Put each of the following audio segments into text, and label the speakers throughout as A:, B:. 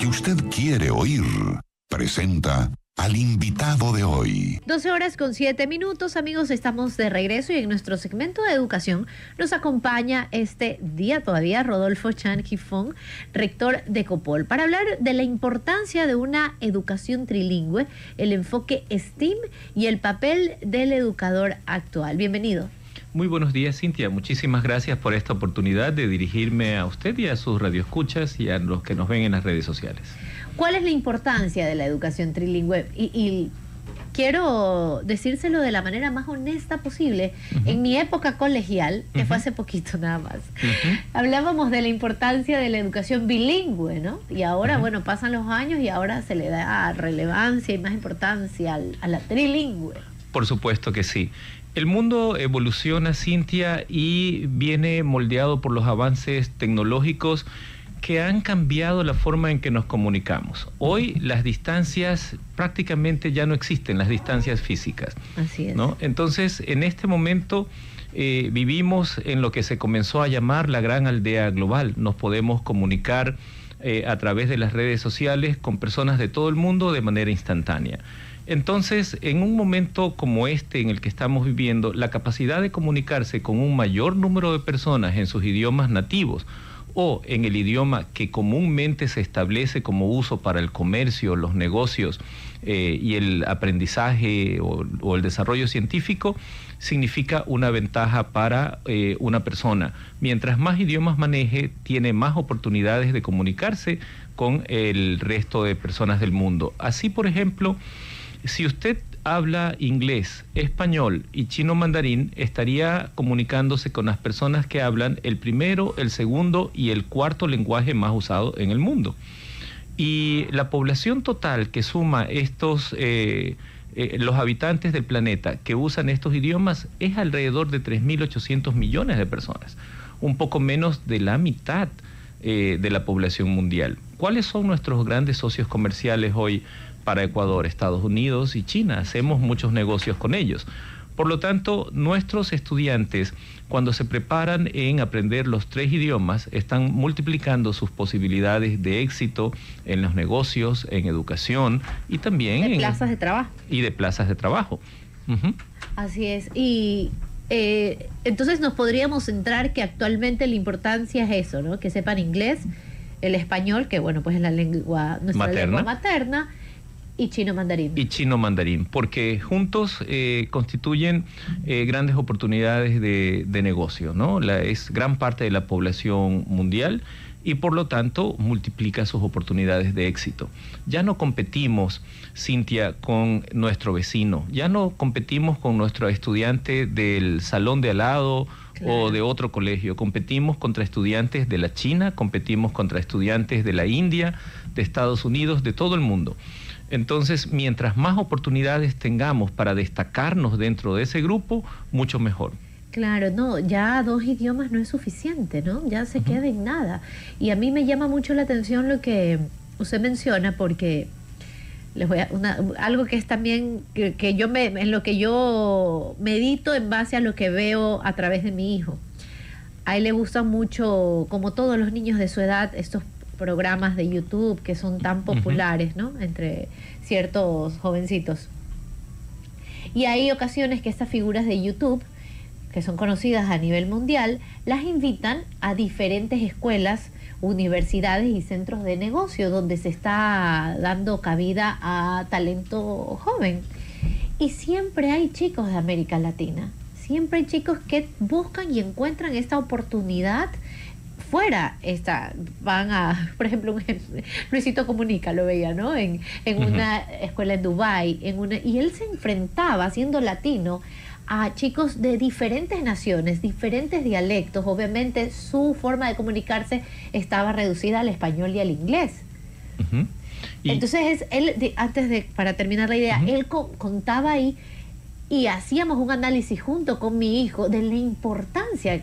A: que usted quiere oír, presenta al invitado de hoy.
B: 12:07, amigos, estamos de regreso y en nuestro segmento de educación nos acompaña este día todavía Rodolfo Chan Gifón, rector de Copol, para hablar de la importancia de una educación trilingüe, el enfoque STEAM y el papel del educador actual. Bienvenido.
C: Muy buenos días, Cintia. Muchísimas gracias por esta oportunidad de dirigirme a usted y a sus radioescuchas y a los que nos ven en las redes sociales.
B: ¿Cuál es la importancia de la educación trilingüe? Y quiero decírselo de la manera más honesta posible. En mi época colegial, que fue hace poquito nada más, hablábamos de la importancia de la educación bilingüe, ¿no? Y ahora, bueno, pasan los años y ahora se le da relevancia y más importancia a la trilingüe.
C: Por supuesto que sí. El mundo evoluciona, Cintia, y viene moldeado por los avances tecnológicos que han cambiado la forma en que nos comunicamos. Hoy las distancias prácticamente ya no existen, las distancias físicas.
B: Así es.
C: ¿No? Entonces, en este momento vivimos en lo que se comenzó a llamar la gran aldea global. Nos podemos comunicar a través de las redes sociales con personas de todo el mundo de manera instantánea. Entonces, en un momento como este en el que estamos viviendo, la capacidad de comunicarse con un mayor número de personas en sus idiomas nativos o en el idioma que comúnmente se establece como uso para el comercio, los negocios y el aprendizaje o el desarrollo científico, significa una ventaja para una persona. Mientras más idiomas maneje, tiene más oportunidades de comunicarse con el resto de personas del mundo. Así, por ejemplo, si usted habla inglés, español y chino mandarín, estaría comunicándose con las personas que hablan el primero, el segundo y el cuarto lenguaje más usado en el mundo. Y la población total que suma estos, los habitantes del planeta que usan estos idiomas es alrededor de 3.800 millones de personas, un poco menos de la mitad de la población mundial. ¿Cuáles son nuestros grandes socios comerciales hoy para Ecuador? Estados Unidos y China. Hacemos muchos negocios con ellos. Por lo tanto, nuestros estudiantes, cuando se preparan en aprender los 3 idiomas, están multiplicando sus posibilidades de éxito en los negocios, en educación y también
B: de plazas de trabajo.
C: Y de plazas de trabajo.
B: Así es. Y entonces nos podríamos centrar que actualmente la importancia es eso, ¿no? Que sepan inglés, el español, que bueno, pues es la lengua, nuestra lengua materna, y chino mandarín. Y
C: chino mandarín, porque juntos constituyen grandes oportunidades de negocio, ¿no? Es gran parte de la población mundial y por lo tanto multiplica sus oportunidades de éxito. Ya no competimos, Cintia, con nuestro vecino, ya no competimos con nuestro estudiante del salón de al lado, claro, o de otro colegio. Competimos contra estudiantes de la China, competimos contra estudiantes de la India, de Estados Unidos, de todo el mundo. Entonces, mientras más oportunidades tengamos para destacarnos dentro de ese grupo, mucho mejor.
B: Claro, no, ya 2 idiomas no es suficiente, ¿no? Ya se queda en nada. Y a mí me llama mucho la atención lo que usted menciona, porque les voy a algo que es también que yo en lo que yo medito en base a lo que veo a través de mi hijo. A él le gustan mucho, como todos los niños de su edad, estos programas de YouTube que son tan populares, ¿no? Entre ciertos jovencitos. Y hay ocasiones que estas figuras de YouTube, que son conocidas a nivel mundial, las invitan a diferentes escuelas, universidades y centros de negocio donde se está dando cabida a talento joven. Y siempre hay chicos de América Latina, siempre hay chicos que buscan y encuentran esta oportunidad fuera. Van a, por ejemplo, Luisito Comunica lo veía, ¿no? En una escuela en Dubái, y él se enfrentaba, siendo latino, a chicos de diferentes naciones, diferentes dialectos. Obviamente su forma de comunicarse estaba reducida al español y al inglés. Entonces para terminar la idea, él contaba ahí y hacíamos un análisis junto con mi hijo de la importancia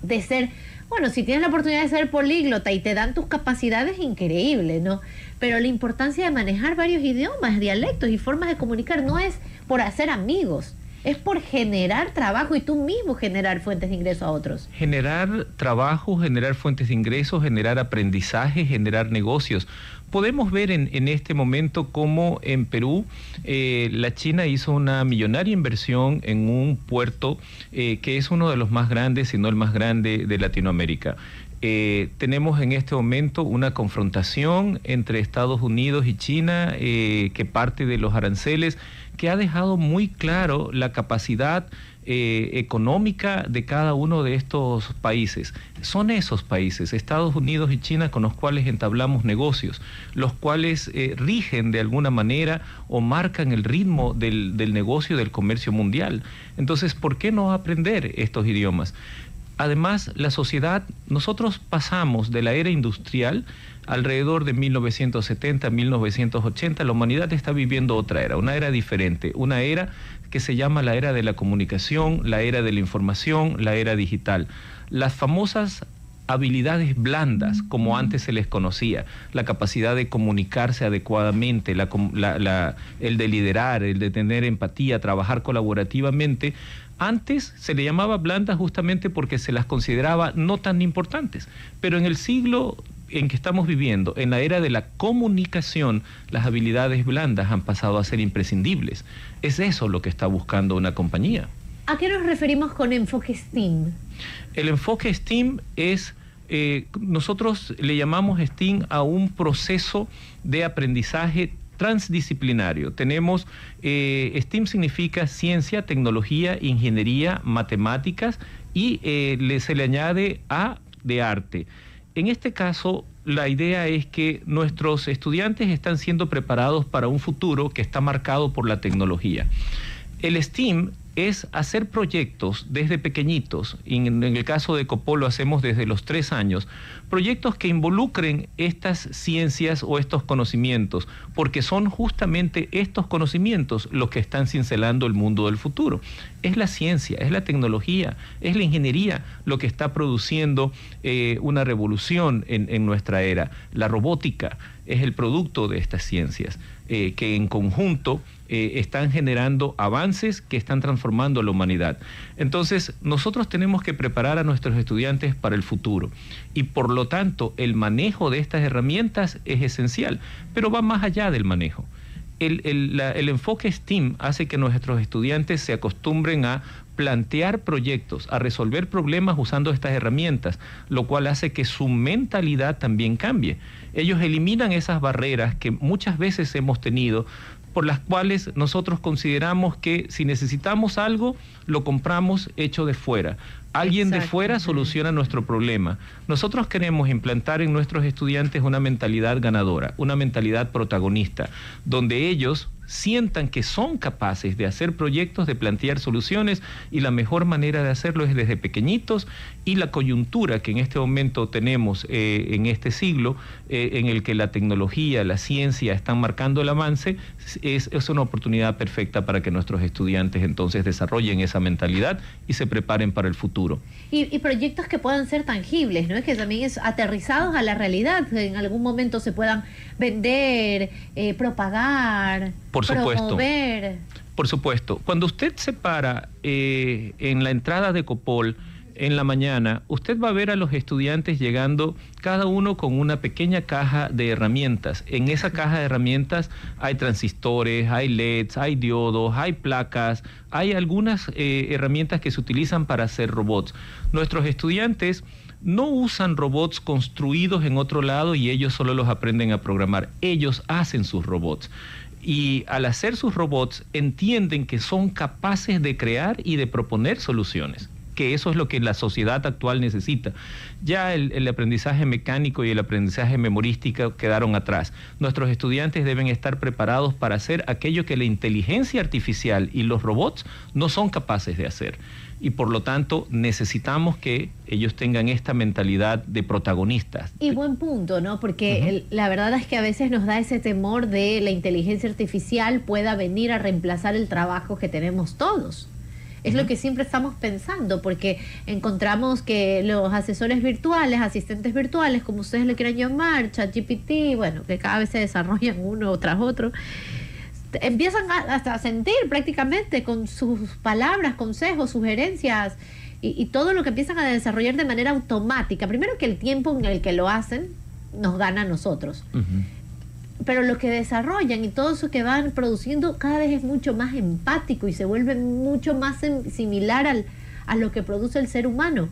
B: de ser, bueno, si tienes la oportunidad de ser políglota y te dan tus capacidades, increíble, ¿no? Pero la importancia de manejar varios idiomas, dialectos y formas de comunicar no es por hacer amigos, Es por generar trabajo y tú mismo generar fuentes de ingreso a otros.
C: Generar trabajo, generar fuentes de ingresos, generar aprendizaje, generar negocios. Podemos ver en este momento cómo en Perú la China hizo una millonaria inversión en un puerto que es uno de los más grandes, si no el más grande de Latinoamérica. Tenemos en este momento una confrontación entre Estados Unidos y China que parte de los aranceles, que ha dejado muy claro la capacidad económica de cada uno de estos países. Son esos países, Estados Unidos y China, con los cuales entablamos negocios, los cuales rigen de alguna manera o marcan el ritmo del negocio del comercio mundial. Entonces, ¿por qué no aprender estos idiomas? Además, la sociedad, nosotros pasamos de la era industrial alrededor de 1970, 1980, la humanidad está viviendo otra era, una era diferente, una era que se llama la era de la comunicación, la era de la información, la era digital. Las famosas habilidades blandas, como antes se les conocía, la capacidad de comunicarse adecuadamente, el de liderar, el de tener empatía, trabajar colaborativamente. Antes se le llamaba blandas justamente porque se las consideraba no tan importantes, pero en el siglo en que estamos viviendo, en la era de la comunicación, las habilidades blandas han pasado a ser imprescindibles. Es eso lo que está buscando una compañía.
B: ¿A qué nos referimos con enfoque STEAM?
C: El enfoque STEAM es, nosotros le llamamos STEAM a un proceso de aprendizaje transdisciplinario. Tenemos, STEAM significa ciencia, tecnología, ingeniería, matemáticas y se le añade A de arte. En este caso, la idea es que nuestros estudiantes están siendo preparados para un futuro que está marcado por la tecnología. El STEAM es hacer proyectos desde pequeñitos, y en el caso de Copol lo hacemos desde los 3 años, proyectos que involucren estas ciencias o estos conocimientos, porque son justamente estos conocimientos los que están cincelando el mundo del futuro. Es la ciencia, es la tecnología, es la ingeniería lo que está produciendo una revolución en nuestra era. La robótica es el producto de estas ciencias, que en conjunto están generando avances que están transformando la humanidad. Entonces, nosotros tenemos que preparar a nuestros estudiantes para el futuro y por lo tanto el manejo de estas herramientas es esencial, pero va más allá del manejo. El enfoque STEAM hace que nuestros estudiantes se acostumbren a plantear proyectos, a resolver problemas usando estas herramientas, lo cual hace que su mentalidad también cambie. Ellos eliminan esas barreras que muchas veces hemos tenido, por las cuales nosotros consideramos que si necesitamos algo, lo compramos hecho de fuera. Alguien de fuera soluciona nuestro problema. Nosotros queremos implantar en nuestros estudiantes una mentalidad ganadora, una mentalidad protagonista, donde ellos sientan que son capaces de hacer proyectos, de plantear soluciones, y la mejor manera de hacerlo es desde pequeñitos, y la coyuntura que en este momento tenemos en este siglo, en el que la tecnología, la ciencia están marcando el avance, es una oportunidad perfecta para que nuestros estudiantes entonces desarrollen esa mentalidad y se preparen para el futuro.
B: Y proyectos que puedan ser tangibles, ¿no? Es que también es aterrizados a la realidad, que en algún momento se puedan vender, propagar,
C: por supuesto,
B: promover.
C: Por supuesto. Cuando usted se para en la entrada de Copol en la mañana, usted va a ver a los estudiantes llegando, cada uno con una pequeña caja de herramientas. En esa caja de herramientas hay transistores, hay LEDs, hay diodos, hay placas, hay algunas herramientas que se utilizan para hacer robots. Nuestros estudiantes no usan robots construidos en otro lado y ellos solo los aprenden a programar. Ellos hacen sus robots. Y al hacer sus robots entienden que son capaces de crear y de proponer soluciones, que eso es lo que la sociedad actual necesita. Ya el aprendizaje mecánico y el aprendizaje memorístico quedaron atrás. Nuestros estudiantes deben estar preparados para hacer aquello que la inteligencia artificial y los robots no son capaces de hacer. Y por lo tanto necesitamos que ellos tengan esta mentalidad de protagonistas.
B: Y buen punto, ¿no? Porque la verdad es que a veces nos da ese temor de la inteligencia artificial pueda venir a reemplazar el trabajo que tenemos todos. Es lo que siempre estamos pensando, porque encontramos que los asesores virtuales, asistentes virtuales, como ustedes le quieran llamar, ChatGPT, bueno, que cada vez se desarrollan uno tras otro, empiezan hasta a sentir prácticamente con sus palabras, consejos, sugerencias y todo lo que empiezan a desarrollar de manera automática. Primero que el tiempo en el que lo hacen nos gana a nosotros. Pero lo que desarrollan y todo eso que van produciendo cada vez es mucho más empático y se vuelve mucho más similar a lo que produce el ser humano.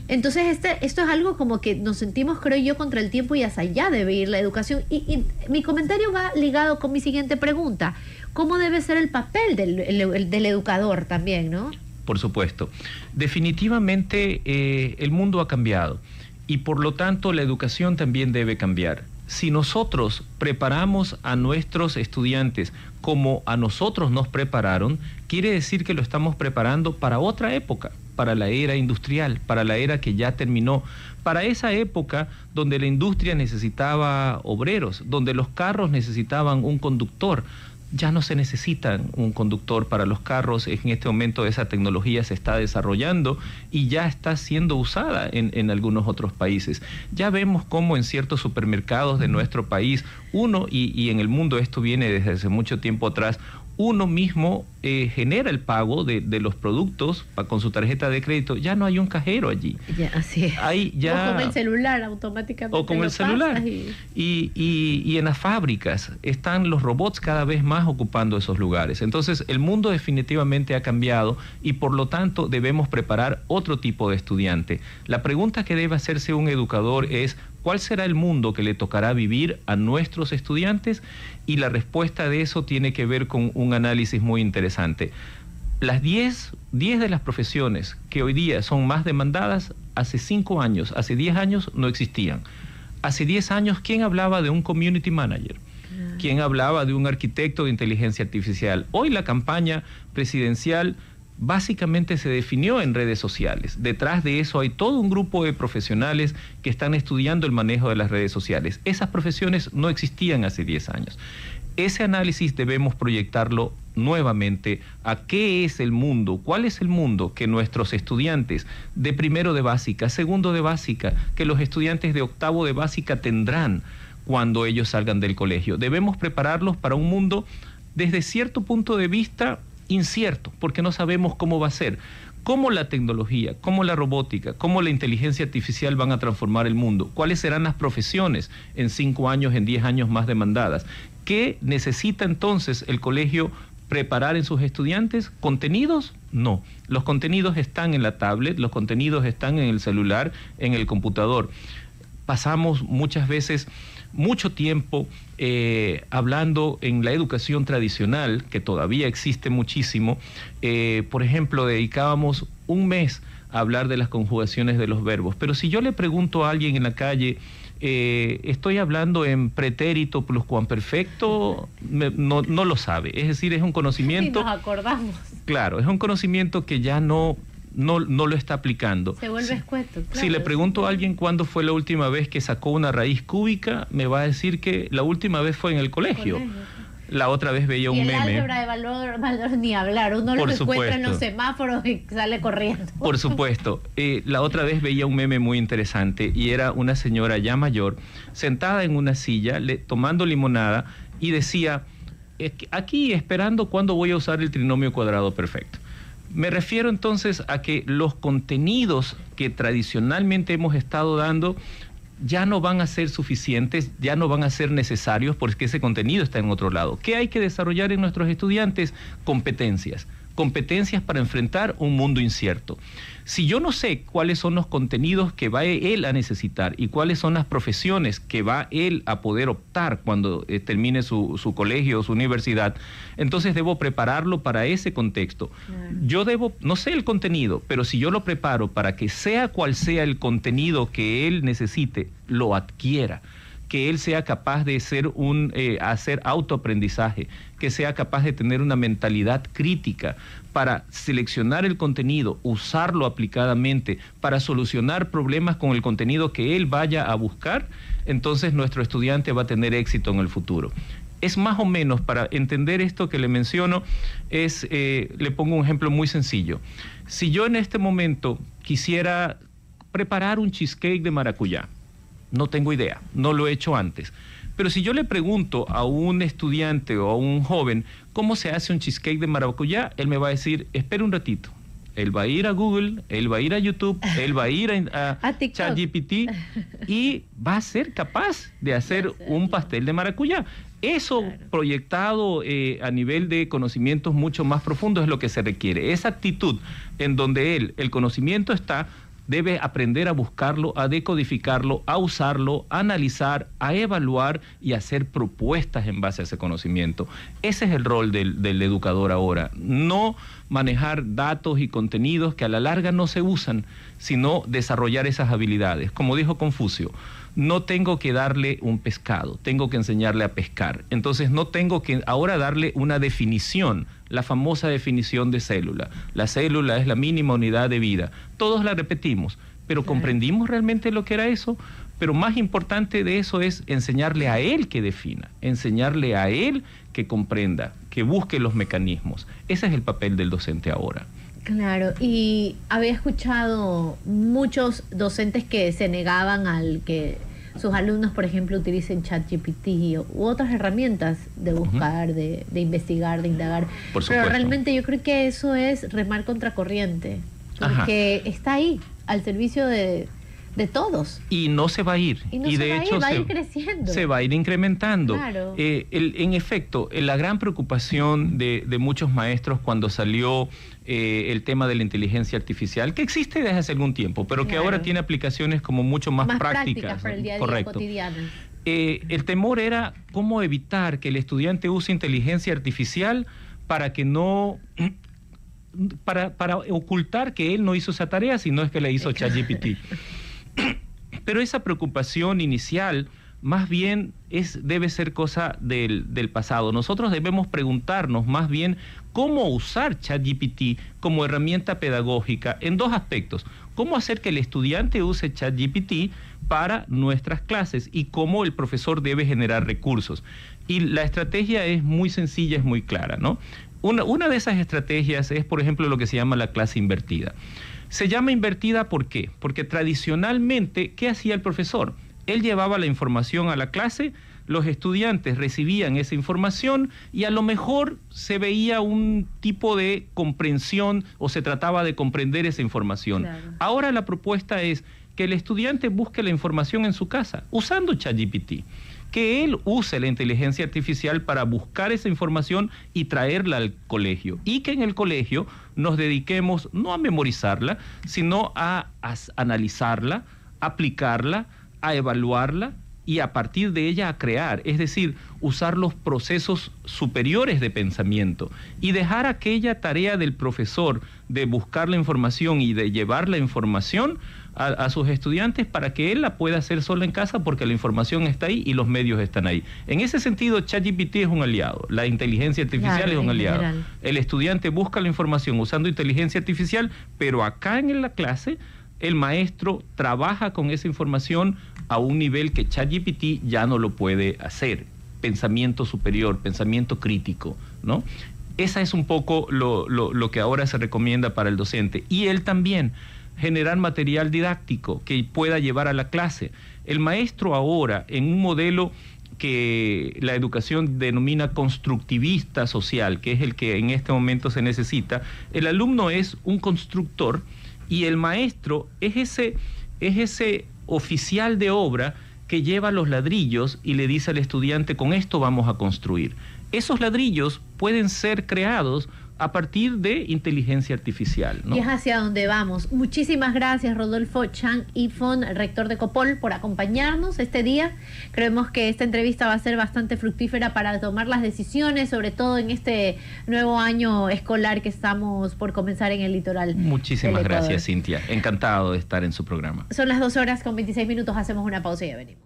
B: Entonces esto es algo como que nos sentimos, creo yo, contra el tiempo y hacia allá debe ir la educación. Y mi comentario va ligado con mi siguiente pregunta. ¿Cómo debe ser el papel del educador también, no?
C: Por supuesto. Definitivamente el mundo ha cambiado y por lo tanto la educación también debe cambiar. Si nosotros preparamos a nuestros estudiantes como a nosotros nos prepararon, quiere decir que lo estamos preparando para otra época, para la era industrial, para la era que ya terminó, para esa época donde la industria necesitaba obreros, donde los carros necesitaban un conductor. Ya no se necesita un conductor para los carros. En este momento esa tecnología se está desarrollando y ya está siendo usada en algunos otros países. Ya vemos cómo en ciertos supermercados de nuestro país, y en el mundo esto viene desde hace mucho tiempo atrás, uno mismo genera el pago de los productos con su tarjeta de crédito. Ya no hay un cajero allí.
B: Ya, así es. O con el celular automáticamente.
C: O con el celular. Y en las fábricas están los robots cada vez más ocupando esos lugares. Entonces el mundo definitivamente ha cambiado y por lo tanto debemos preparar otro tipo de estudiante. La pregunta que debe hacerse un educador es: ¿cuál será el mundo que le tocará vivir a nuestros estudiantes? Y la respuesta de eso tiene que ver con un análisis muy interesante. Las 10 de las profesiones que hoy día son más demandadas, hace 5 años, hace 10 años no existían. Hace 10 años, ¿quién hablaba de un community manager? ¿Quién hablaba de un arquitecto de inteligencia artificial? Hoy la campaña presidencial básicamente se definió en redes sociales. Detrás de eso hay todo un grupo de profesionales que están estudiando el manejo de las redes sociales. Esas profesiones no existían hace 10 años. Ese análisis debemos proyectarlo nuevamente a qué es el mundo, cuál es el mundo que nuestros estudiantes de primero de básica, segundo de básica, que los estudiantes de octavo de básica tendrán cuando ellos salgan del colegio. Debemos prepararlos para un mundo desde cierto punto de vista incierto, porque no sabemos cómo va a ser, cómo la tecnología, cómo la robótica, cómo la inteligencia artificial van a transformar el mundo, cuáles serán las profesiones en 5 años, en 10 años más demandadas. ¿Qué necesita entonces el colegio preparar en sus estudiantes? ¿Contenidos? No. Los contenidos están en la tablet, los contenidos están en el celular, en el computador. Pasamos muchas veces mucho tiempo hablando en la educación tradicional, que todavía existe muchísimo. Por ejemplo, dedicábamos un mes a hablar de las conjugaciones de los verbos. Pero si yo le pregunto a alguien en la calle, estoy hablando en pretérito pluscuamperfecto, no lo sabe. Es decir, es un conocimiento...
B: Y nos acordamos.
C: Claro, es un conocimiento que ya no lo está aplicando.
B: Se vuelve escueto. Claro.
C: Si le pregunto a alguien cuándo fue la última vez que sacó una raíz cúbica, me va a decir que la última vez fue en el colegio. La otra vez veía un meme. Y el
B: álgebra de valor ni hablar. Uno lo encuentra en los semáforos y sale corriendo.
C: Por supuesto. La otra vez veía un meme muy interesante y era una señora ya mayor sentada en una silla tomando limonada y decía: aquí esperando cuándo voy a usar el trinomio cuadrado perfecto. Me refiero entonces a que los contenidos que tradicionalmente hemos estado dando ya no van a ser suficientes, ya no van a ser necesarios porque ese contenido está en otro lado. ¿Qué hay que desarrollar en nuestros estudiantes? Competencias para enfrentar un mundo incierto. Si yo no sé cuáles son los contenidos que va él a necesitar y cuáles son las profesiones que va él a poder optar cuando termine su colegio o su universidad, entonces debo prepararlo para ese contexto. Yo no sé el contenido, pero si yo lo preparo para que sea cual sea el contenido que él necesite, lo adquiera, que él sea capaz de hacer autoaprendizaje, que sea capaz de tener una mentalidad crítica para seleccionar el contenido, usarlo aplicadamente, para solucionar problemas con el contenido que él vaya a buscar, entonces nuestro estudiante va a tener éxito en el futuro. Es más o menos, para entender esto que le menciono, le pongo un ejemplo muy sencillo. Si yo en este momento quisiera preparar un cheesecake de maracuyá, no tengo idea, no lo he hecho antes, Pero si yo le pregunto a un estudiante o a un joven cómo se hace un cheesecake de maracuyá, él me va a decir, espera un ratito. Él va a ir a Google, él va a ir a YouTube, él va a ir a ChatGPT y va a ser capaz de hacer un pastel de maracuyá. Eso proyectado a nivel de conocimientos mucho más profundos es lo que se requiere. Esa actitud en donde el conocimiento está, debe aprender a buscarlo, a decodificarlo, a usarlo, a analizar, a evaluar y a hacer propuestas en base a ese conocimiento. Ese es el rol del educador ahora. No manejar datos y contenidos que a la larga no se usan, sino desarrollar esas habilidades. Como dijo Confucio, no tengo que darle un pescado, tengo que enseñarle a pescar. Entonces no tengo que ahora darle una definición, la famosa definición de célula. La célula es la mínima unidad de vida. Todos la repetimos, pero ¿comprendimos realmente lo que era eso? Pero más importante de eso es enseñarle a él que defina, enseñarle a él que comprenda, que busque los mecanismos. Ese es el papel del docente ahora.
B: Claro, y había escuchado muchos docentes que se negaban al que sus alumnos, por ejemplo, utilicen ChatGPT u otras herramientas de buscar, de investigar, de indagar.
C: Por supuesto.
B: Pero realmente yo creo que eso es remar contracorriente, porque está ahí, al servicio de todos.
C: Y no se va a ir.
B: Y de hecho va a ir creciendo.
C: Se va a ir incrementando.
B: Claro.
C: En efecto, la gran preocupación de muchos maestros cuando salió el tema de la inteligencia artificial, que existe desde hace algún tiempo, pero que ahora tiene aplicaciones como mucho más prácticas
B: para el día a día cotidiano.
C: El temor era cómo evitar que el estudiante use inteligencia artificial para que no... Para ocultar que él no hizo esa tarea, sino es que la hizo ChatGPT. Pero esa preocupación inicial más bien debe ser cosa del pasado. Nosotros debemos preguntarnos más bien cómo usar ChatGPT como herramienta pedagógica en dos aspectos. Cómo hacer que el estudiante use ChatGPT para nuestras clases y cómo el profesor debe generar recursos. Y la estrategia es muy sencilla, es muy clara, ¿no? Una de esas estrategias es, por ejemplo, lo que se llama la clase invertida. Se llama invertida, ¿por qué? Porque tradicionalmente, ¿qué hacía el profesor? Él llevaba la información a la clase, los estudiantes recibían esa información y a lo mejor se veía un tipo de comprensión o se trataba de comprender esa información. Claro. Ahora la propuesta es que el estudiante busque la información en su casa, usando ChatGPT. Que él use la inteligencia artificial para buscar esa información y traerla al colegio. Y que en el colegio nos dediquemos no a memorizarla, sino a analizarla, aplicarla, a evaluarla y a partir de ella a crear. Es decir, usar los procesos superiores de pensamiento y dejar aquella tarea del profesor de buscar la información y de llevar la información a sus estudiantes para que él la pueda hacer solo en casa porque la información está ahí y los medios están ahí. En ese sentido, ChatGPT es un aliado, la inteligencia artificial es un aliado. General. El estudiante busca la información usando inteligencia artificial, pero acá en la clase el maestro trabaja con esa información a un nivel que ChatGPT ya no lo puede hacer. Pensamiento superior, pensamiento crítico, ¿no? Esa es un poco lo que ahora se recomienda para el docente. Y él también generar material didáctico que pueda llevar a la clase. El maestro ahora, en un modelo que la educación denomina constructivista social, que es el que en este momento se necesita, el alumno es un constructor y el maestro es ese oficial de obra que lleva los ladrillos y le dice al estudiante, con esto vamos a construir. Esos ladrillos pueden ser creados a partir de inteligencia artificial, ¿no?
B: Y es hacia donde vamos. Muchísimas gracias, Rodolfo Chang Ifon, rector de Copol, por acompañarnos este día. Creemos que esta entrevista va a ser bastante fructífera para tomar las decisiones, sobre todo en este nuevo año escolar que estamos por comenzar en el litoral.
C: Muchísimas gracias, Cintia. Encantado de estar en su programa.
B: Son las 2:26, hacemos una pausa y ya venimos.